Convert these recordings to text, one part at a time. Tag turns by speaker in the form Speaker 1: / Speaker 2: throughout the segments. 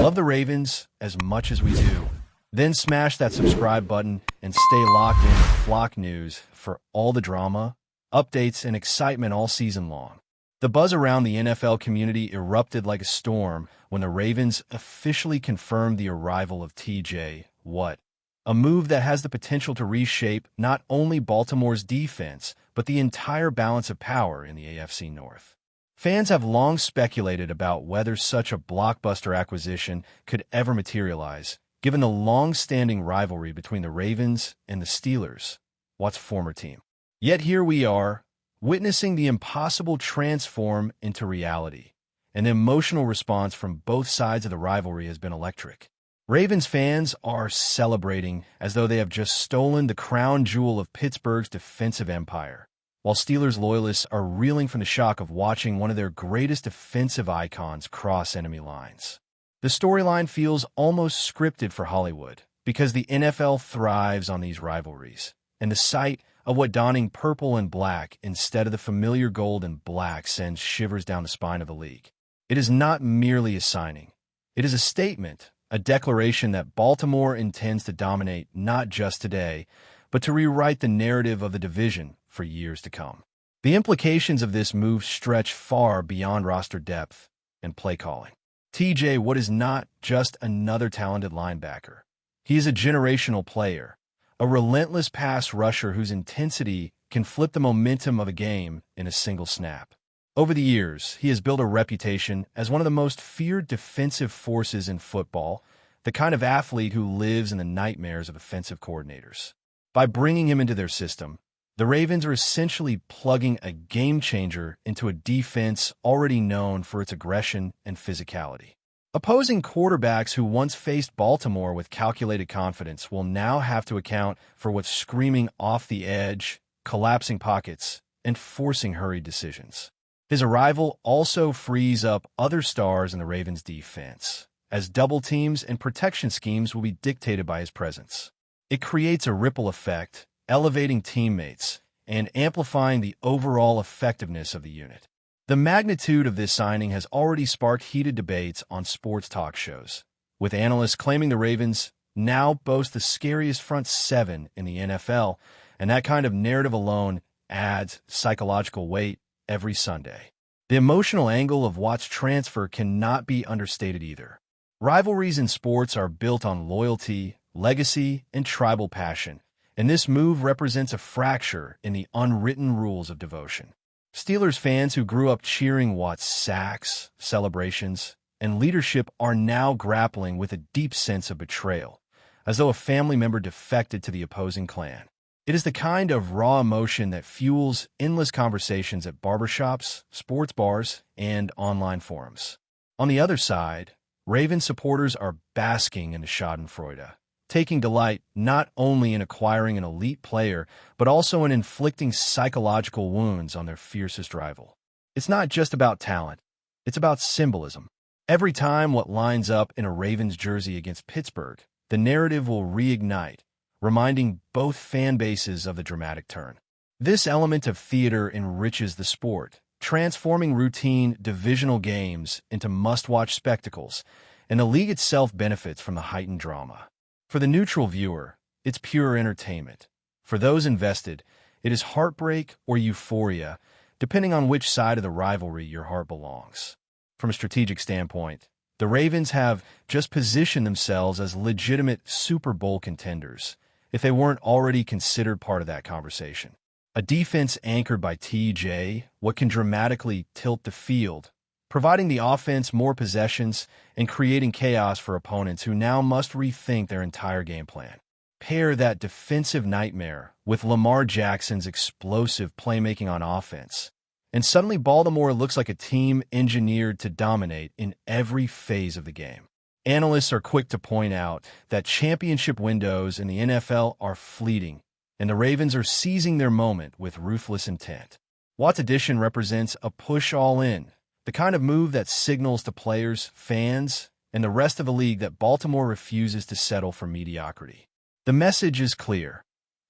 Speaker 1: Love the Ravens as much as we do? Then smash that subscribe button and stay locked in with Flock News for all the drama, updates, and excitement all season long. The buzz around the NFL community erupted like a storm when the Ravens officially confirmed the arrival of TJ Watt, a move that has the potential to reshape not only Baltimore's defense, but the entire balance of power in the AFC North. Fans have long speculated about whether such a blockbuster acquisition could ever materialize, given the long-standing rivalry between the Ravens and the Steelers, Watt's former team. Yet here we are, witnessing the impossible transform into reality, and the emotional response from both sides of the rivalry has been electric. Ravens fans are celebrating as though they have just stolen the crown jewel of Pittsburgh's defensive empire, while Steelers loyalists are reeling from the shock of watching one of their greatest defensive icons cross enemy lines. The storyline feels almost scripted for Hollywood, because the NFL thrives on these rivalries, and the sight of what donning purple and black instead of the familiar gold and black sends shivers down the spine of the league. It is not merely a signing. It is a statement, a declaration that Baltimore intends to dominate not just today, but to rewrite the narrative of the division for years to come. The implications of this move stretch far beyond roster depth and play calling. TJ Watt is not just another talented linebacker. He is a generational player, a relentless pass rusher whose intensity can flip the momentum of a game in a single snap. Over the years, he has built a reputation as one of the most feared defensive forces in football, the kind of athlete who lives in the nightmares of offensive coordinators. By bringing him into their system, the Ravens are essentially plugging a game-changer into a defense already known for its aggression and physicality. Opposing quarterbacks who once faced Baltimore with calculated confidence will now have to account for what's screaming off the edge, collapsing pockets, and forcing hurried decisions. His arrival also frees up other stars in the Ravens' defense, as double teams and protection schemes will be dictated by his presence. It creates a ripple effect, elevating teammates, and amplifying the overall effectiveness of the unit. The magnitude of this signing has already sparked heated debates on sports talk shows, with analysts claiming the Ravens now boast the scariest front seven in the NFL, and that kind of narrative alone adds psychological weight every Sunday. The emotional angle of Watt's transfer cannot be understated either. Rivalries in sports are built on loyalty, legacy, and tribal passion, and this move represents a fracture in the unwritten rules of devotion. Steelers fans who grew up cheering Watt's sacks, celebrations, and leadership are now grappling with a deep sense of betrayal, as though a family member defected to the opposing clan. It is the kind of raw emotion that fuels endless conversations at barbershops, sports bars, and online forums. On the other side, Ravens supporters are basking in the schadenfreude, taking delight not only in acquiring an elite player, but also in inflicting psychological wounds on their fiercest rival. It's not just about talent, it's about symbolism. Every time Watt lines up in a Ravens jersey against Pittsburgh, the narrative will reignite, reminding both fan bases of the dramatic turn. This element of theater enriches the sport, transforming routine divisional games into must-watch spectacles, and the league itself benefits from the heightened drama. For the neutral viewer, it's pure entertainment. For those invested, it is heartbreak or euphoria, depending on which side of the rivalry your heart belongs. From a strategic standpoint, the Ravens have just positioned themselves as legitimate Super Bowl contenders, if they weren't already considered part of that conversation. A defense anchored by TJ Watt can dramatically tilt the field, providing the offense more possessions and creating chaos for opponents who now must rethink their entire game plan. Pair that defensive nightmare with Lamar Jackson's explosive playmaking on offense, and suddenly Baltimore looks like a team engineered to dominate in every phase of the game. Analysts are quick to point out that championship windows in the NFL are fleeting, and the Ravens are seizing their moment with ruthless intent. Watt's addition represents a push all in, the kind of move that signals to players, fans, and the rest of the league that Baltimore refuses to settle for mediocrity. The message is clear.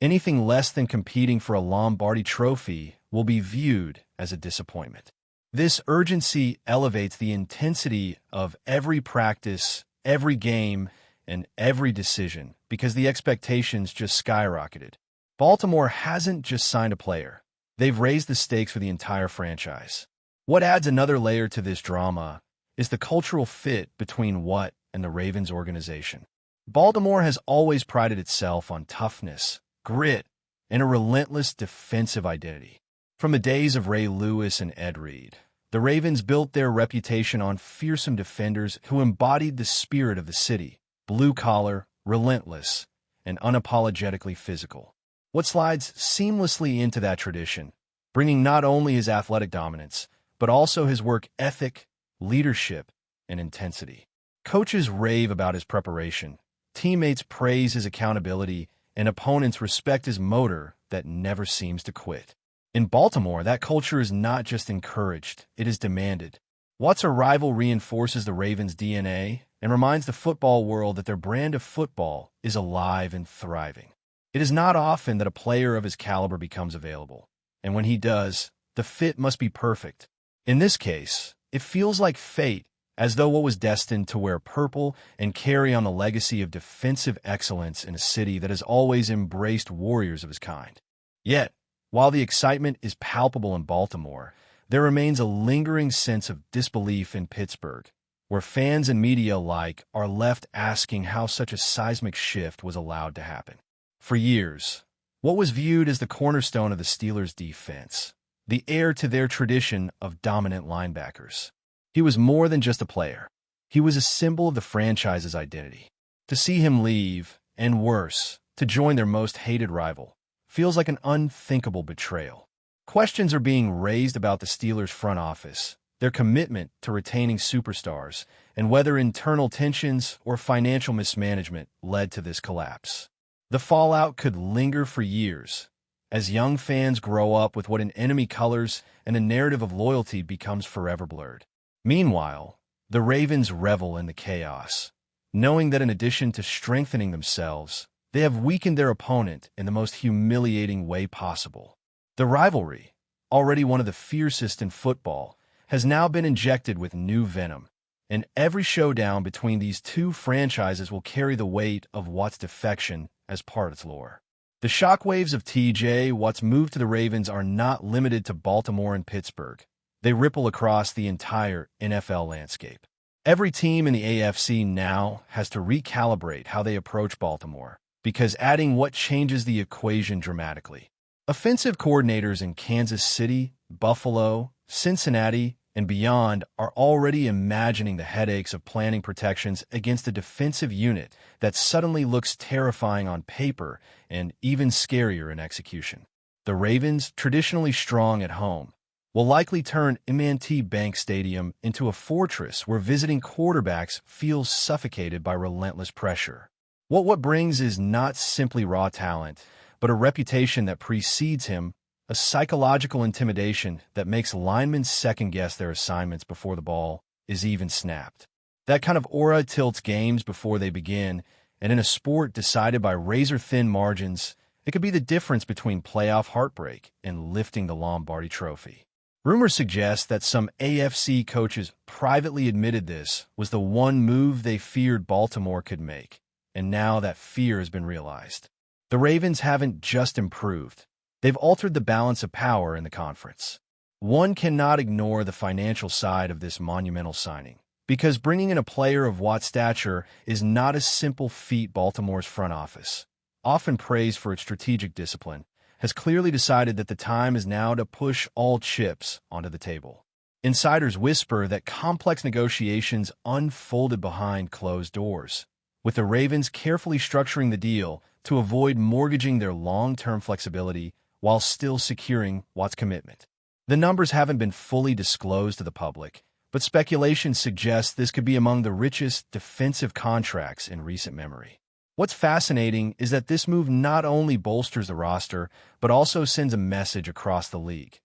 Speaker 1: Anything less than competing for a Lombardi trophy will be viewed as a disappointment. This urgency elevates the intensity of every practice, every game and every decision because the expectations just skyrocketed. Baltimore hasn't just signed a player. They've raised the stakes for the entire franchise. What adds another layer to this drama is the cultural fit between Watt and the Ravens organization. Baltimore has always prided itself on toughness, grit, and a relentless defensive identity. From the days of Ray Lewis and Ed Reed, the Ravens built their reputation on fearsome defenders who embodied the spirit of the city, blue-collar, relentless, and unapologetically physical. Watt slides seamlessly into that tradition, bringing not only his athletic dominance, but also his work ethic, leadership, and intensity. Coaches rave about his preparation, teammates praise his accountability, and opponents respect his motor that never seems to quit. In Baltimore, that culture is not just encouraged, it is demanded. Watt's arrival reinforces the Ravens' DNA and reminds the football world that their brand of football is alive and thriving. It is not often that a player of his caliber becomes available, and when he does, the fit must be perfect. In this case, it feels like fate, as though Watt was destined to wear purple and carry on the legacy of defensive excellence in a city that has always embraced warriors of his kind. Yet, while the excitement is palpable in Baltimore, there remains a lingering sense of disbelief in Pittsburgh, where fans and media alike are left asking how such a seismic shift was allowed to happen. For years, Watt was viewed as the cornerstone of the Steelers' defense, the heir to their tradition of dominant linebackers. He was more than just a player. He was a symbol of the franchise's identity. To see him leave, and worse, to join their most hated rival, feels like an unthinkable betrayal. Questions are being raised about the Steelers' front office, their commitment to retaining superstars, and whether internal tensions or financial mismanagement led to this collapse. The fallout could linger for years, as young fans grow up with what an enemy colors and a narrative of loyalty becomes forever blurred. Meanwhile, the Ravens revel in the chaos, knowing that in addition to strengthening themselves, they have weakened their opponent in the most humiliating way possible. The rivalry, already one of the fiercest in football, has now been injected with new venom, and every showdown between these two franchises will carry the weight of Watt's defection as part of its lore. The shockwaves of T.J. Watt's move to the Ravens are not limited to Baltimore and Pittsburgh. They ripple across the entire NFL landscape. Every team in the AFC now has to recalibrate how they approach Baltimore, because adding Watt changes the equation dramatically. Offensive coordinators in Kansas City, Buffalo, Cincinnati, and beyond are already imagining the headaches of planning protections against a defensive unit that suddenly looks terrifying on paper and even scarier in execution. The Ravens, traditionally strong at home, will likely turn M&T Bank Stadium into a fortress where visiting quarterbacks feel suffocated by relentless pressure. What brings is not simply raw talent, but a reputation that precedes him, a psychological intimidation that makes linemen second-guess their assignments before the ball is even snapped. That kind of aura tilts games before they begin, and in a sport decided by razor-thin margins, it could be the difference between playoff heartbreak and lifting the Lombardi Trophy. Rumors suggest that some AFC coaches privately admitted this was the one move they feared Baltimore could make, and now that fear has been realized. The Ravens haven't just improved. They've altered the balance of power in the conference. One cannot ignore the financial side of this monumental signing, because bringing in a player of Watt's stature is not a simple feat. Baltimore's front office, often praised for its strategic discipline, has clearly decided that the time is now to push all chips onto the table. Insiders whisper that complex negotiations unfolded behind closed doors, with the Ravens carefully structuring the deal to avoid mortgaging their long-term flexibility while still securing Watt's commitment. The numbers haven't been fully disclosed to the public, but speculation suggests this could be among the richest defensive contracts in recent memory. What's fascinating is that this move not only bolsters the roster, but also sends a message across the league.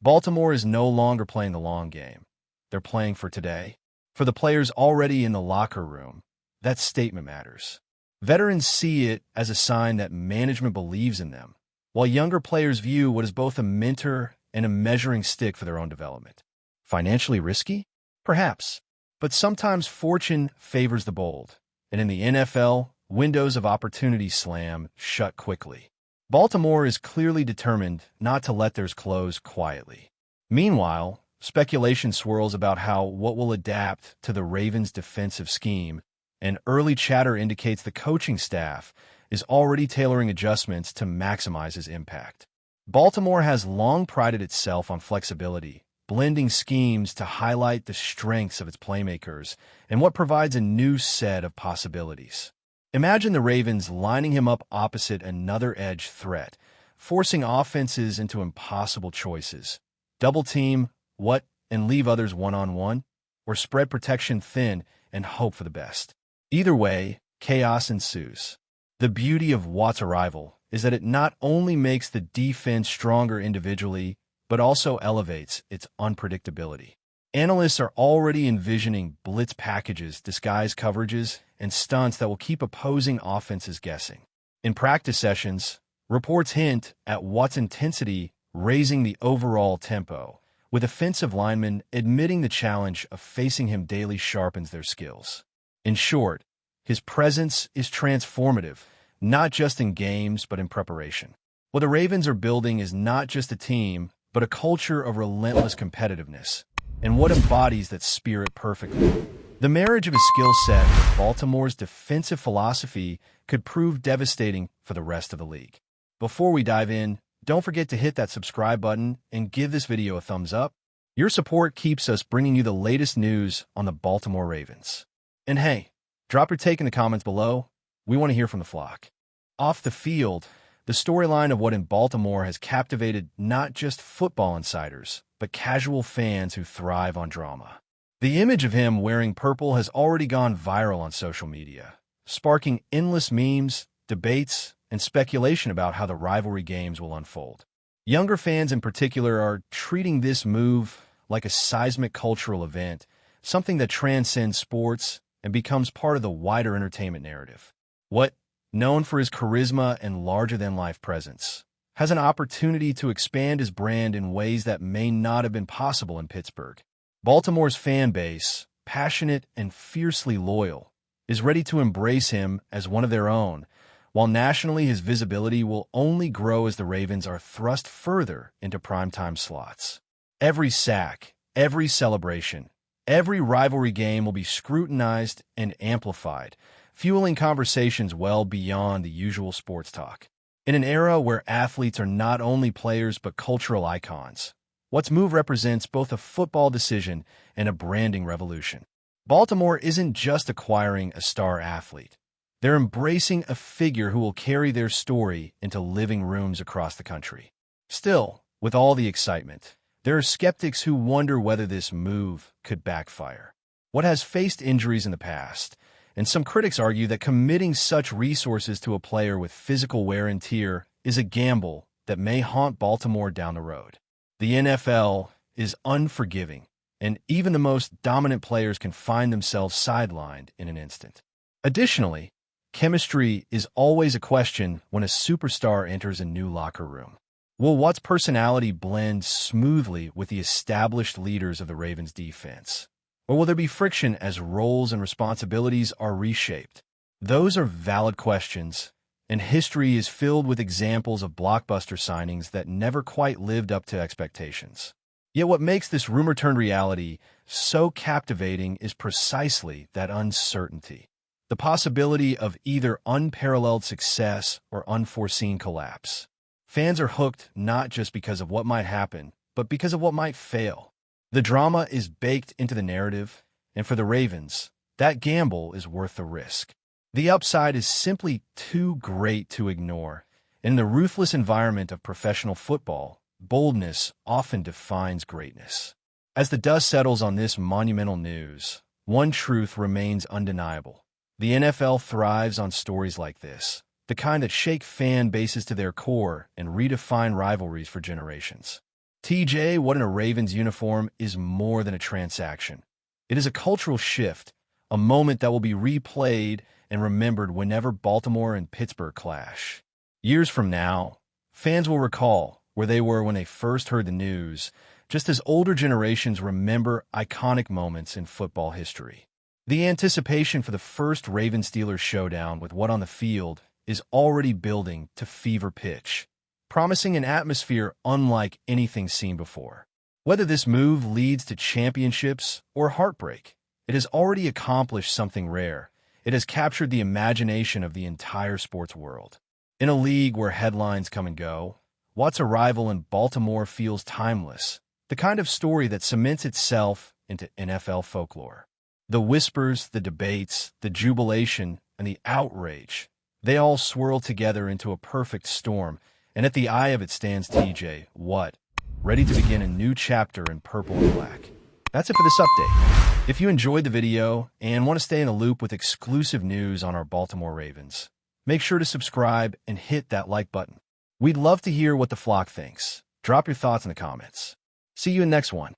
Speaker 1: Baltimore is no longer playing the long game. They're playing for today. For the players already in the locker room, that statement matters. Veterans see it as a sign that management believes in them, while younger players view what is both a mentor and a measuring stick for their own development. Financially risky? Perhaps. But sometimes fortune favors the bold, and in the NFL, windows of opportunity slam shut quickly. Baltimore is clearly determined not to let theirs close quietly. Meanwhile, speculation swirls about how what will adapt to the Ravens' defensive scheme, and early chatter indicates the coaching staff is already tailoring adjustments to maximize his impact. Baltimore has long prided itself on flexibility, blending schemes to highlight the strengths of its playmakers and what provides a new set of possibilities. Imagine the Ravens lining him up opposite another edge threat, forcing offenses into impossible choices. Double team, what, and leave others one-on-one, or spread protection thin and hope for the best. Either way, chaos ensues. The beauty of Watt's arrival is that it not only makes the defense stronger individually, but also elevates its unpredictability. Analysts are already envisioning blitz packages, disguise coverages, and stunts that will keep opposing offenses guessing. In practice sessions, reports hint at Watt's intensity raising the overall tempo, with offensive linemen admitting the challenge of facing him daily sharpens their skills. In short, his presence is transformative, not just in games but in preparation. What the Ravens are building is not just a team, but a culture of relentless competitiveness, and what embodies that spirit perfectly. The marriage of his skill set with Baltimore's defensive philosophy could prove devastating for the rest of the league. Before we dive in, don't forget to hit that subscribe button and give this video a thumbs up. Your support keeps us bringing you the latest news on the Baltimore Ravens. And hey, drop your take in the comments below. We want to hear from the flock. Off the field, the storyline of what in Baltimore has captivated not just football insiders, but casual fans who thrive on drama. The image of him wearing purple has already gone viral on social media, sparking endless memes, debates, and speculation about how the rivalry games will unfold. Younger fans in particular are treating this move like a seismic cultural event, something that transcends sports and becomes part of the wider entertainment narrative. What, known for his charisma and larger-than-life presence, has an opportunity to expand his brand in ways that may not have been possible in Pittsburgh. Baltimore's fan base, passionate and fiercely loyal, is ready to embrace him as one of their own, while nationally his visibility will only grow as the Ravens are thrust further into primetime slots. Every sack, every celebration, every rivalry game will be scrutinized and amplified, fueling conversations well beyond the usual sports talk. In an era where athletes are not only players but cultural icons, Watt's move represents both a football decision and a branding revolution. Baltimore isn't just acquiring a star athlete. They're embracing a figure who will carry their story into living rooms across the country. Still, with all the excitement, there are skeptics who wonder whether this move could backfire. Watt has faced injuries in the past, and some critics argue that committing such resources to a player with physical wear and tear is a gamble that may haunt Baltimore down the road. The NFL is unforgiving, and even the most dominant players can find themselves sidelined in an instant. Additionally, chemistry is always a question when a superstar enters a new locker room. Will Watt's personality blend smoothly with the established leaders of the Ravens' defense? Or will there be friction as roles and responsibilities are reshaped? Those are valid questions, and history is filled with examples of blockbuster signings that never quite lived up to expectations. Yet what makes this rumor-turned-reality so captivating is precisely that uncertainty. The possibility of either unparalleled success or unforeseen collapse. Fans are hooked not just because of what might happen, but because of what might fail. The drama is baked into the narrative, and for the Ravens, that gamble is worth the risk. The upside is simply too great to ignore. In the ruthless environment of professional football, boldness often defines greatness. As the dust settles on this monumental news, one truth remains undeniable. The NFL thrives on stories like this, the kind that shake fan bases to their core and redefine rivalries for generations. TJ Watt in a Ravens uniform is more than a transaction. It is a cultural shift, a moment that will be replayed and remembered whenever Baltimore and Pittsburgh clash. Years from now, fans will recall where they were when they first heard the news, just as older generations remember iconic moments in football history. The anticipation for the first Ravens-Steelers showdown with what on the field is already building to fever pitch, promising an atmosphere unlike anything seen before. Whether this move leads to championships or heartbreak, it has already accomplished something rare. It has captured the imagination of the entire sports world. In a league where headlines come and go, Watt's arrival in Baltimore feels timeless, the kind of story that cements itself into NFL folklore. The whispers, the debates, the jubilation, and the outrage, they all swirl together into a perfect storm, and at the eye of it stands TJ Watt, ready to begin a new chapter in purple and black. That's it for this update. If you enjoyed the video and want to stay in the loop with exclusive news on our Baltimore Ravens, make sure to subscribe and hit that like button. We'd love to hear what the flock thinks. Drop your thoughts in the comments. See you in the next one.